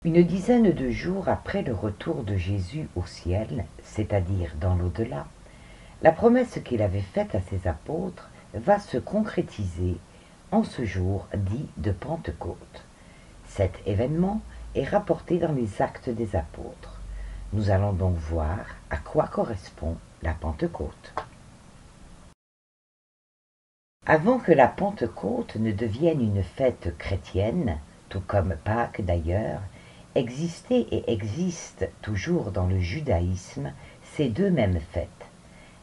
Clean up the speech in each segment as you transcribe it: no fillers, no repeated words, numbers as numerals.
Une dizaine de jours après le retour de Jésus au ciel, c'est-à-dire dans l'au-delà, la promesse qu'il avait faite à ses apôtres va se concrétiser en ce jour dit de Pentecôte. Cet événement est rapporté dans les Actes des Apôtres. Nous allons donc voir à quoi correspond la Pentecôte. Avant que la Pentecôte ne devienne une fête chrétienne, tout comme Pâques d'ailleurs, existaient et existent toujours dans le judaïsme ces deux mêmes fêtes.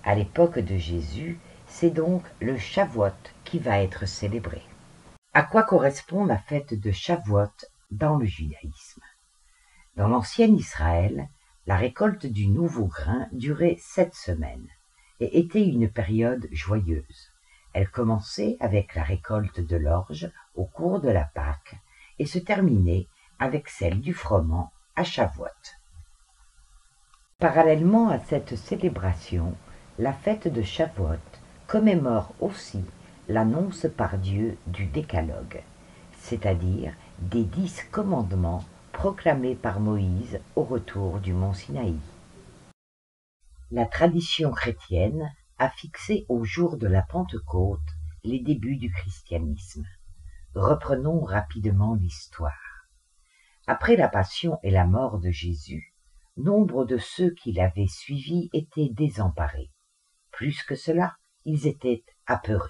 À l'époque de Jésus, c'est donc le Shavuot qui va être célébré. À quoi correspond la fête de Shavuot dans le judaïsme? Dans l'ancien Israël, la récolte du nouveau grain durait 7 semaines et était une période joyeuse. Elle commençait avec la récolte de l'orge au cours de la Pâque et se terminait avec celle du froment à Shavuot. Parallèlement à cette célébration, la fête de Shavuot commémore aussi l'annonce par Dieu du Décalogue, c'est-à-dire des 10 commandements proclamés par Moïse au retour du mont Sinaï. La tradition chrétienne a fixé au jour de la Pentecôte les débuts du christianisme. Reprenons rapidement l'histoire. Après la passion et la mort de Jésus, nombre de ceux qui l'avaient suivi étaient désemparés. Plus que cela, ils étaient apeurés.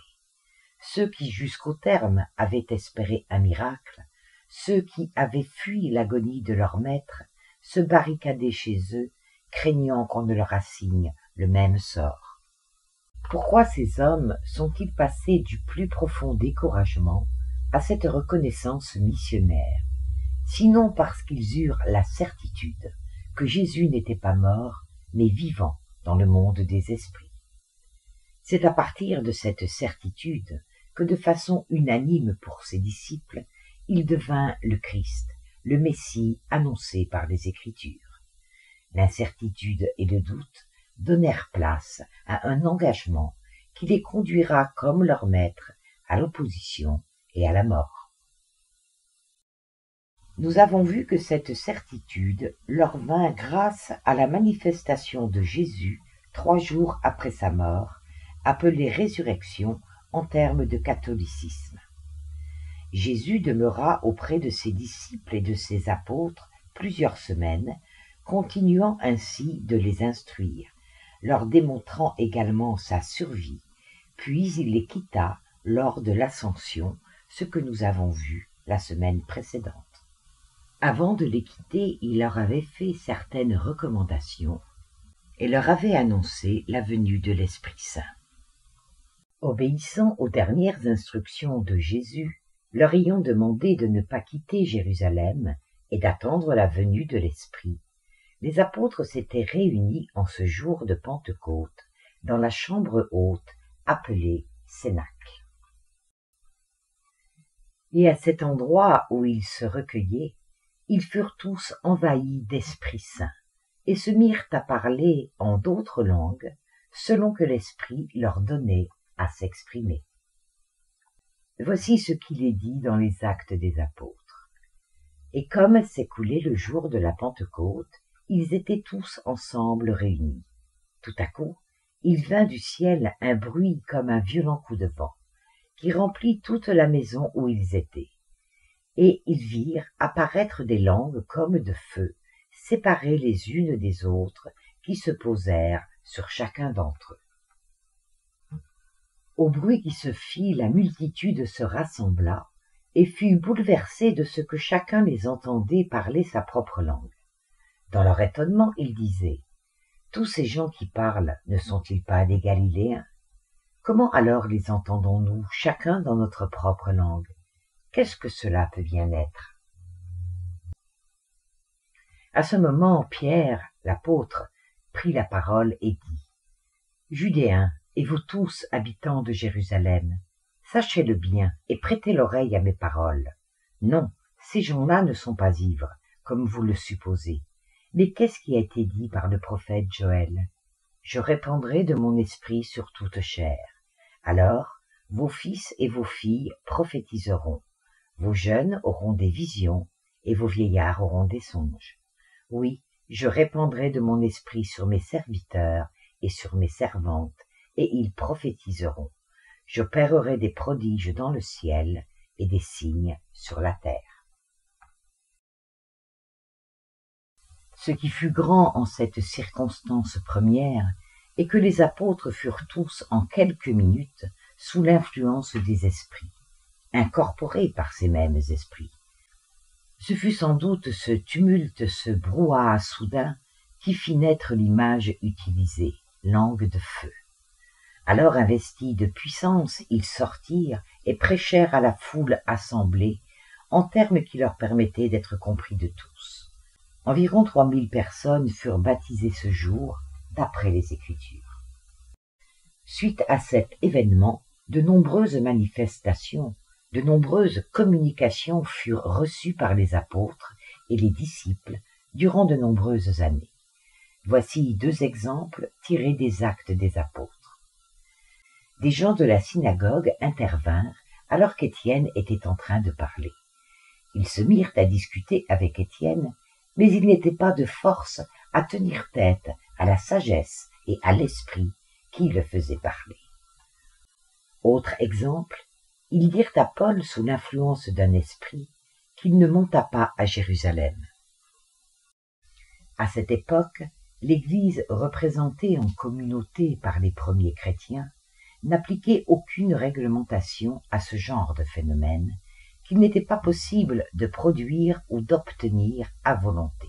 Ceux qui jusqu'au terme avaient espéré un miracle, ceux qui avaient fui l'agonie de leur maître, se barricadaient chez eux, craignant qu'on ne leur assigne le même sort. Pourquoi ces hommes sont-ils passés du plus profond découragement à cette reconnaissance missionnaire, sinon parce qu'ils eurent la certitude que Jésus n'était pas mort, mais vivant dans le monde des esprits? C'est à partir de cette certitude que, de façon unanime pour ses disciples, il devint le Christ, le Messie annoncé par les Écritures. L'incertitude et le doute donnèrent place à un engagement qui les conduira comme leur maître à l'opposition et à la mort. Nous avons vu que cette certitude leur vint grâce à la manifestation de Jésus 3 jours après sa mort, appelée résurrection en termes de catholicisme. Jésus demeura auprès de ses disciples et de ses apôtres plusieurs semaines, continuant ainsi de les instruire, leur démontrant également sa survie, puis il les quitta lors de l'ascension, ce que nous avons vu la semaine précédente. Avant de les quitter, il leur avait fait certaines recommandations et leur avait annoncé la venue de l'Esprit Saint. Obéissant aux dernières instructions de Jésus, leur ayant demandé de ne pas quitter Jérusalem et d'attendre la venue de l'Esprit, les apôtres s'étaient réunis en ce jour de Pentecôte dans la chambre haute appelée Cénacle. Et à cet endroit où ils se recueillaient, ils furent tous envahis d'Esprit Saint et se mirent à parler en d'autres langues selon que l'Esprit leur donnait à s'exprimer. Voici ce qu'il est dit dans les Actes des Apôtres. Et comme s'écoulait le jour de la Pentecôte, ils étaient tous ensemble réunis. Tout à coup, il vint du ciel un bruit comme un violent coup de vent, qui remplit toute la maison où ils étaient. Et ils virent apparaître des langues comme de feu, séparées les unes des autres, qui se posèrent sur chacun d'entre eux. Au bruit qui se fit, la multitude se rassembla et fut bouleversée de ce que chacun les entendait parler sa propre langue. Dans leur étonnement, ils disaient « Tous ces gens qui parlent ne sont-ils pas des Galiléens? Comment alors les entendons-nous chacun dans notre propre langue? Qu'est-ce que cela peut bien être ?» À ce moment, Pierre, l'apôtre, prit la parole et dit « Judéens, et vous tous, habitants de Jérusalem, sachez-le bien et prêtez l'oreille à mes paroles. Non, ces gens-là ne sont pas ivres, comme vous le supposez. Mais qu'est-ce qui a été dit par le prophète Joël? Je répandrai de mon esprit sur toute chair. Alors, vos fils et vos filles prophétiseront. Vos jeunes auront des visions, et vos vieillards auront des songes. Oui, je répandrai de mon esprit sur mes serviteurs et sur mes servantes, et ils prophétiseront. J'opérerai des prodiges dans le ciel et des signes sur la terre. Ce qui fut grand en cette circonstance première est que les apôtres furent tous en quelques minutes sous l'influence des esprits, incorporés par ces mêmes esprits. Ce fut sans doute ce tumulte, ce brouhaha soudain qui fit naître l'image utilisée, langue de feu. Alors investis de puissance, ils sortirent et prêchèrent à la foule assemblée en termes qui leur permettaient d'être compris de tous. Environ 3000 personnes furent baptisées ce jour, d'après les Écritures. Suite à cet événement, de nombreuses manifestations, de nombreuses communications furent reçues par les apôtres et les disciples durant de nombreuses années. Voici 2 exemples tirés des Actes des Apôtres. Des gens de la synagogue intervinrent alors qu'Étienne était en train de parler. Ils se mirent à discuter avec Étienne, mais ils n'étaient pas de force à tenir tête à la sagesse et à l'esprit qui le faisait parler. Autre exemple, ils dirent à Paul sous l'influence d'un esprit qu'il ne monta pas à Jérusalem. À cette époque, l'Église représentée en communauté par les premiers chrétiens n'appliquait aucune réglementation à ce genre de phénomène qu'il n'était pas possible de produire ou d'obtenir à volonté.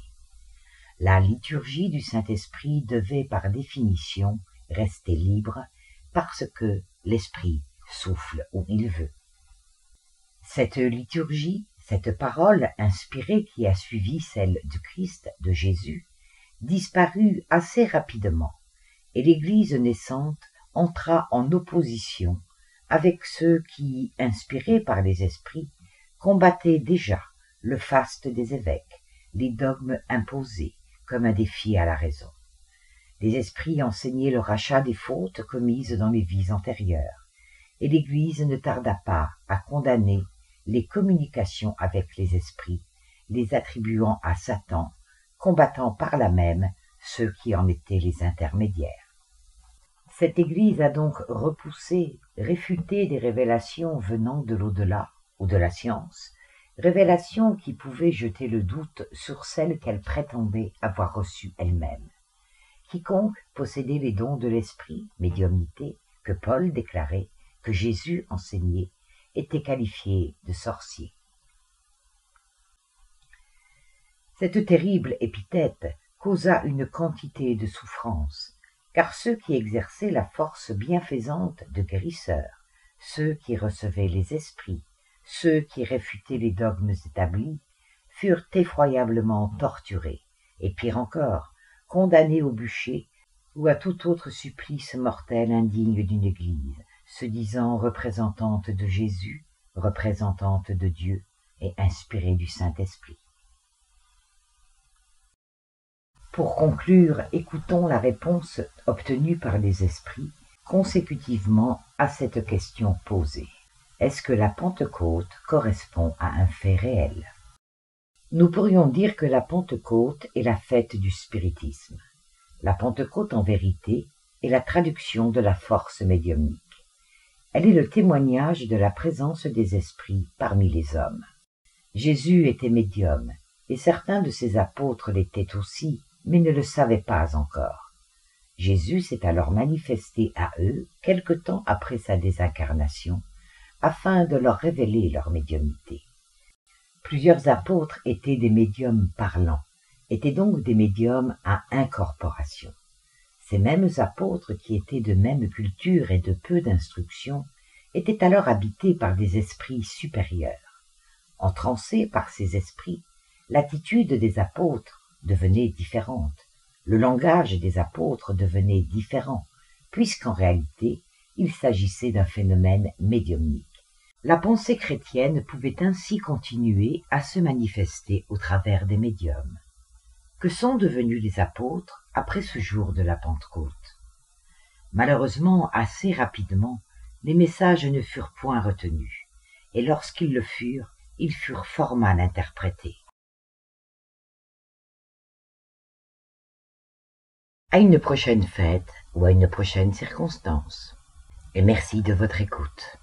La liturgie du Saint-Esprit devait par définition rester libre parce que l'Esprit souffle où il veut. Cette liturgie, cette parole inspirée qui a suivi celle du Christ, de Jésus, disparut assez rapidement et l'Église naissante entra en opposition avec ceux qui, inspirés par les esprits, combattaient déjà le faste des évêques, les dogmes imposés comme un défi à la raison. Les esprits enseignaient le rachat des fautes commises dans les vies antérieures, et l'Église ne tarda pas à condamner les communications avec les esprits, les attribuant à Satan, combattant par là même ceux qui en étaient les intermédiaires. Cette Église a donc repoussé, réfuté des révélations venant de l'au-delà ou de la science, révélations qui pouvaient jeter le doute sur celles qu'elle prétendait avoir reçues elle-même. Quiconque possédait les dons de l'esprit, médiumnité, que Paul déclarait, que Jésus enseignait, était qualifié de sorcier. Cette terrible épithète causa une quantité de souffrances, car ceux qui exerçaient la force bienfaisante de guérisseurs, ceux qui recevaient les esprits, ceux qui réfutaient les dogmes établis, furent effroyablement torturés, et pire encore, condamnés au bûcher ou à tout autre supplice mortel indigne d'une Église, se disant représentante de Jésus, représentante de Dieu et inspirée du Saint-Esprit. Pour conclure, écoutons la réponse obtenue par les esprits consécutivement à cette question posée. Est-ce que la Pentecôte correspond à un fait réel? Nous pourrions dire que la Pentecôte est la fête du spiritisme. La Pentecôte, en vérité, est la traduction de la force médiumnique. Elle est le témoignage de la présence des esprits parmi les hommes. Jésus était médium, et certains de ses apôtres l'étaient aussi, mais ne le savaient pas encore. Jésus s'est alors manifesté à eux quelque temps après sa désincarnation, afin de leur révéler leur médiumnité. Plusieurs apôtres étaient des médiums parlants, étaient donc des médiums à incorporation. Ces mêmes apôtres qui étaient de même culture et de peu d'instruction étaient alors habités par des esprits supérieurs. Entrancés par ces esprits, l'attitude des apôtres devenait différente, le langage des apôtres devenait différent, puisqu'en réalité, il s'agissait d'un phénomène médiumnique. La pensée chrétienne pouvait ainsi continuer à se manifester au travers des médiums. Que sont devenus les apôtres après ce jour de la Pentecôte? Malheureusement, assez rapidement, les messages ne furent point retenus, et lorsqu'ils le furent, ils furent fort mal interprétés. À une prochaine fête ou à une prochaine circonstance. Et merci de votre écoute.